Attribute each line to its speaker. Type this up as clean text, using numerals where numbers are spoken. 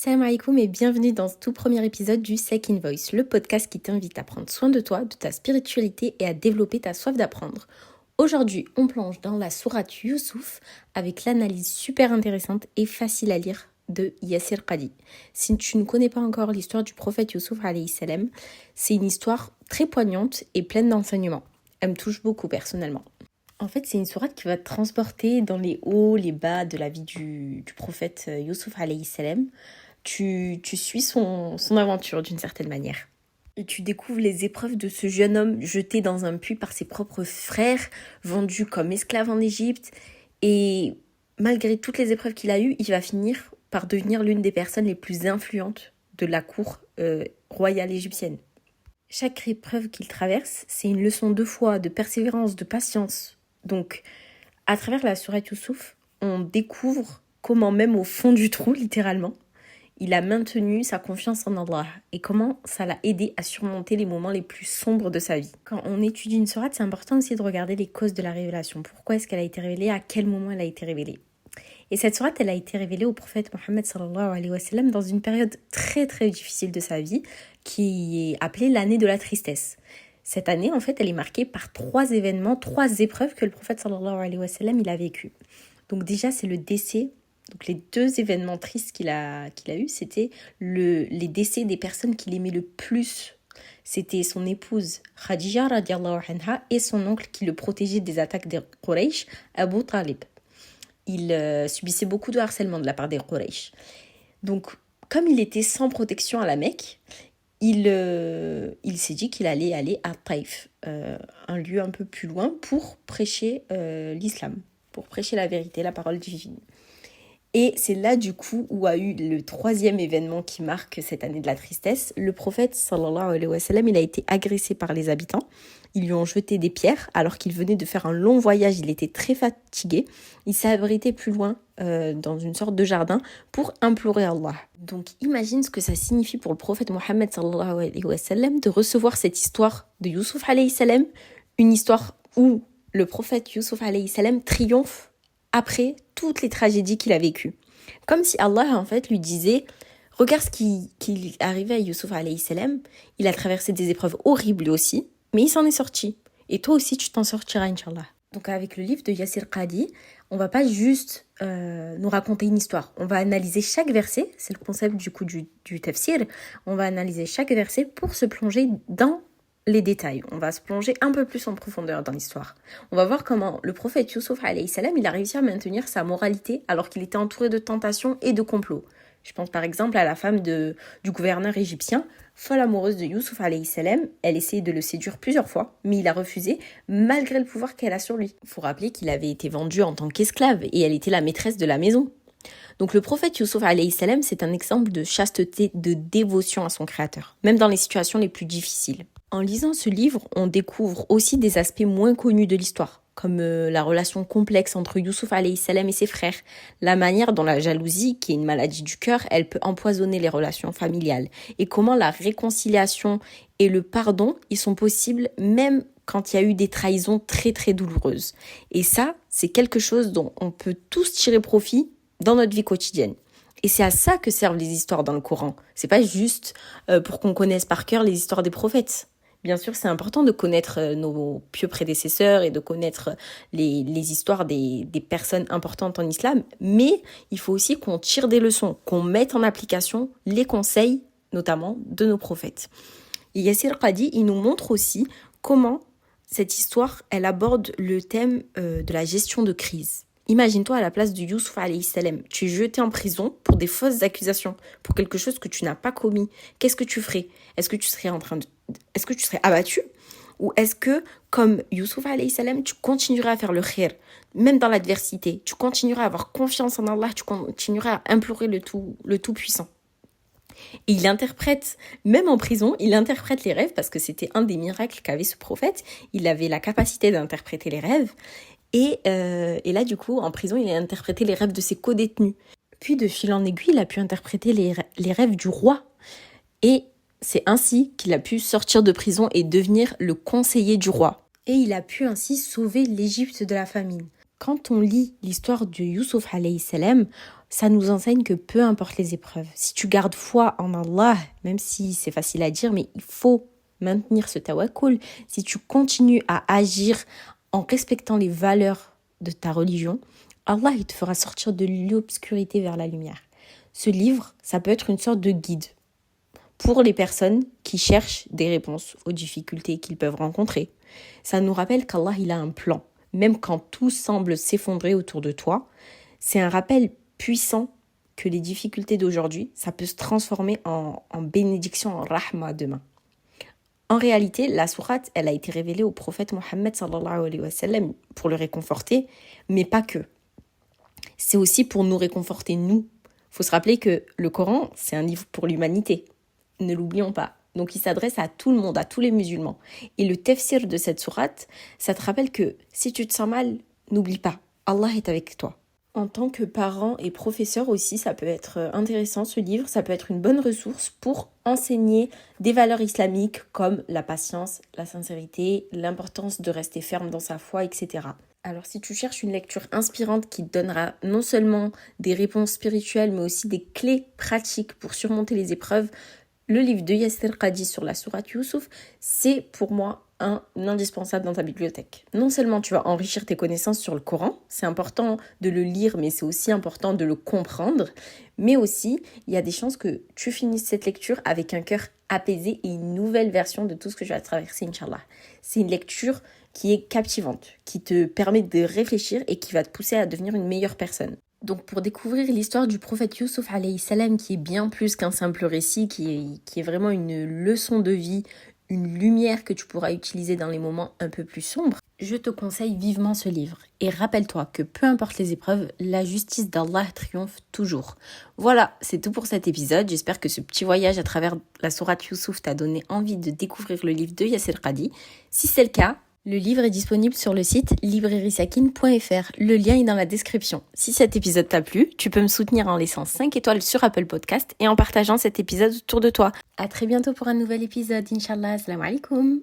Speaker 1: Salam alaikum et bienvenue dans ce tout premier épisode du Second Voice, le podcast qui t'invite à prendre soin de toi, de ta spiritualité et à développer ta soif d'apprendre. Aujourd'hui, on plonge dans la sourate Youssouf avec l'analyse super intéressante et facile à lire de Yassir Qadi. Si tu ne connais pas encore l'histoire du prophète Youssouf alayhi salam, c'est une histoire très poignante et pleine d'enseignements. Elle me touche beaucoup personnellement. En fait, c'est une sourate qui va te transporter dans les hauts, les bas de la vie du prophète Youssouf alayhi salam. Tu suis son aventure d'une certaine manière. Et tu découvres les épreuves de ce jeune homme jeté dans un puits par ses propres frères, vendu comme esclave en Égypte. Et malgré toutes les épreuves qu'il a eues, il va finir par devenir l'une des personnes les plus influentes de la cour royale égyptienne. Chaque épreuve qu'il traverse, c'est une leçon de foi, de persévérance, de patience. Donc, à travers la sourate Youssouf, on découvre comment même au fond du trou, littéralement, il a maintenu sa confiance en Allah et comment ça l'a aidé à surmonter les moments les plus sombres de sa vie. Quand on étudie une sourate, c'est important aussi de regarder les causes de la révélation. Pourquoi est-ce qu'elle a été révélée? À quel moment elle a été révélée? Et cette sourate, elle a été révélée au prophète Mohammed sallallahu alayhi wa sallam dans une période très très difficile de sa vie qui est appelée l'année de la tristesse. Cette année, en fait, elle est marquée par 3 événements, 3 épreuves que le prophète sallallahu alayhi wa sallam il a vécues. Donc déjà, c'est le décès. Donc les 2 événements tristes qu'il a eu, c'était les décès des personnes qu'il aimait le plus. C'était son épouse Khadija radiallahu anha et son oncle qui le protégeait des attaques des Quraysh, Abu Talib. Il subissait beaucoup de harcèlement de la part des Quraysh. Donc comme il était sans protection à la Mecque, il s'est dit qu'il allait aller à Taïf, un lieu un peu plus loin pour prêcher l'islam, pour prêcher la vérité, la parole divine. Et c'est là du coup où a eu le 3e événement qui marque cette année de la tristesse. Le prophète sallallahu alayhi wa sallam, il a été agressé par les habitants. Ils lui ont jeté des pierres alors qu'il venait de faire un long voyage. Il était très fatigué. Il s'est abrité plus loin dans une sorte de jardin pour implorer Allah. Donc imagine ce que ça signifie pour le prophète Mohammed sallallahu alayhi wa sallam de recevoir cette histoire de Youssouf alayhi salam, une histoire où le prophète Youssouf alayhi salam triomphe après toutes les tragédies qu'il a vécues. Comme si Allah, en fait, lui disait « Regarde ce qui arrivait à Youssouf alayhi salam. Il a traversé des épreuves horribles aussi, mais il s'en est sorti. Et toi aussi, tu t'en sortiras, Inch'Allah. » Donc avec le livre de Yassir Qadi, on va pas juste nous raconter une histoire. On va analyser chaque verset, c'est le concept du coup du tafsir. On va analyser chaque verset pour se plonger dans les détails. On va se plonger un peu plus en profondeur dans l'histoire. On va voir comment le prophète Youssouf alayhi salam, il a réussi à maintenir sa moralité alors qu'il était entouré de tentations et de complots. Je pense par exemple à la femme du gouverneur égyptien, folle amoureuse de Youssouf alayhi salam. Elle essayait de le séduire plusieurs fois, mais il a refusé malgré le pouvoir qu'elle a sur lui. Il faut rappeler qu'il avait été vendu en tant qu'esclave et elle était la maîtresse de la maison. Donc le prophète Youssouf alayhi salam, c'est un exemple de chasteté, de dévotion à son créateur, même dans les situations les plus difficiles. En lisant ce livre, on découvre aussi des aspects moins connus de l'histoire, comme la relation complexe entre Youssouf alayhi salam et ses frères, la manière dont la jalousie, qui est une maladie du cœur, elle peut empoisonner les relations familiales, et comment la réconciliation et le pardon, ils sont possibles même quand il y a eu des trahisons très très douloureuses. Et ça, c'est quelque chose dont on peut tous tirer profit dans notre vie quotidienne. Et c'est à ça que servent les histoires dans le Coran. C'est pas juste pour qu'on connaisse par cœur les histoires des prophètes. Bien sûr, c'est important de connaître nos pieux prédécesseurs et de connaître les histoires des personnes importantes en islam, mais il faut aussi qu'on tire des leçons, qu'on mette en application les conseils, notamment de nos prophètes. Et Yassir Qadi, il nous montre aussi comment cette histoire, elle aborde le thème de la gestion de crise. Imagine-toi à la place de Youssouf alayhi salam. Tu es jeté en prison pour des fausses accusations, pour quelque chose que tu n'as pas commis. Qu'est-ce que tu ferais? Est-ce que tu serais abattu? Ou est-ce que, comme Youssouf alayhi salam, tu continuerais à faire le khir, même dans l'adversité? Tu continuerais à avoir confiance en Allah, tu continuerais à implorer le Tout-Puissant. Et il interprète, même en prison, il interprète les rêves, parce que c'était un des miracles qu'avait ce prophète. Il avait la capacité d'interpréter les rêves. Et là, du coup, en prison, il a interprété les rêves de ses co-détenus. Puis, de fil en aiguille, il a pu interpréter les rêves du roi. Et c'est ainsi qu'il a pu sortir de prison et devenir le conseiller du roi. Et il a pu ainsi sauver l'Égypte de la famine. Quand on lit l'histoire de Youssouf alayhi salam, ça nous enseigne que peu importe les épreuves, si tu gardes foi en Allah, même si c'est facile à dire, mais il faut maintenir ce tawakkul, si tu continues à agir en respectant les valeurs de ta religion, Allah il te fera sortir de l'obscurité vers la lumière. Ce livre, ça peut être une sorte de guide pour les personnes qui cherchent des réponses aux difficultés qu'ils peuvent rencontrer. Ça nous rappelle qu'Allah il a un plan, même quand tout semble s'effondrer autour de toi. C'est un rappel puissant que les difficultés d'aujourd'hui, ça peut se transformer en bénédiction, en rahma demain. En réalité, la sourate, elle a été révélée au prophète Mohammed sallallahu alayhi wa sallam pour le réconforter, mais pas que. C'est aussi pour nous réconforter nous. Il faut se rappeler que le Coran, c'est un livre pour l'humanité. Ne l'oublions pas. Donc il s'adresse à tout le monde, à tous les musulmans. Et le tafsir de cette sourate, ça te rappelle que si tu te sens mal, n'oublie pas, Allah est avec toi. En tant que parent et professeur aussi, ça peut être intéressant ce livre, ça peut être une bonne ressource pour enseigner des valeurs islamiques comme la patience, la sincérité, l'importance de rester ferme dans sa foi, etc. Alors si tu cherches une lecture inspirante qui te donnera non seulement des réponses spirituelles mais aussi des clés pratiques pour surmonter les épreuves, le livre de Yasser Qadi sur la sourate Youssouf, c'est pour moi un indispensable dans ta bibliothèque. Non seulement tu vas enrichir tes connaissances sur le Coran, c'est important de le lire, mais c'est aussi important de le comprendre, mais aussi, il y a des chances que tu finisses cette lecture avec un cœur apaisé et une nouvelle version de tout ce que je vais traverser, Inch'Allah. C'est une lecture qui est captivante, qui te permet de réfléchir et qui va te pousser à devenir une meilleure personne. Donc pour découvrir l'histoire du prophète Youssouf alayhi salam, qui est bien plus qu'un simple récit, qui est vraiment une leçon de vie, une lumière que tu pourras utiliser dans les moments un peu plus sombres, je te conseille vivement ce livre. Et rappelle-toi que peu importe les épreuves, la justice d'Allah triomphe toujours. Voilà, c'est tout pour cet épisode. J'espère que ce petit voyage à travers la sourate Youssouf t'a donné envie de découvrir le livre de Yasser Qadi. Si c'est le cas, le livre est disponible sur le site librairiesakine.fr. Le lien est dans la description. Si cet épisode t'a plu, tu peux me soutenir en laissant 5 étoiles sur Apple Podcast et en partageant cet épisode autour de toi. À très bientôt pour un nouvel épisode, Inch'Allah. Assalamu alaikum.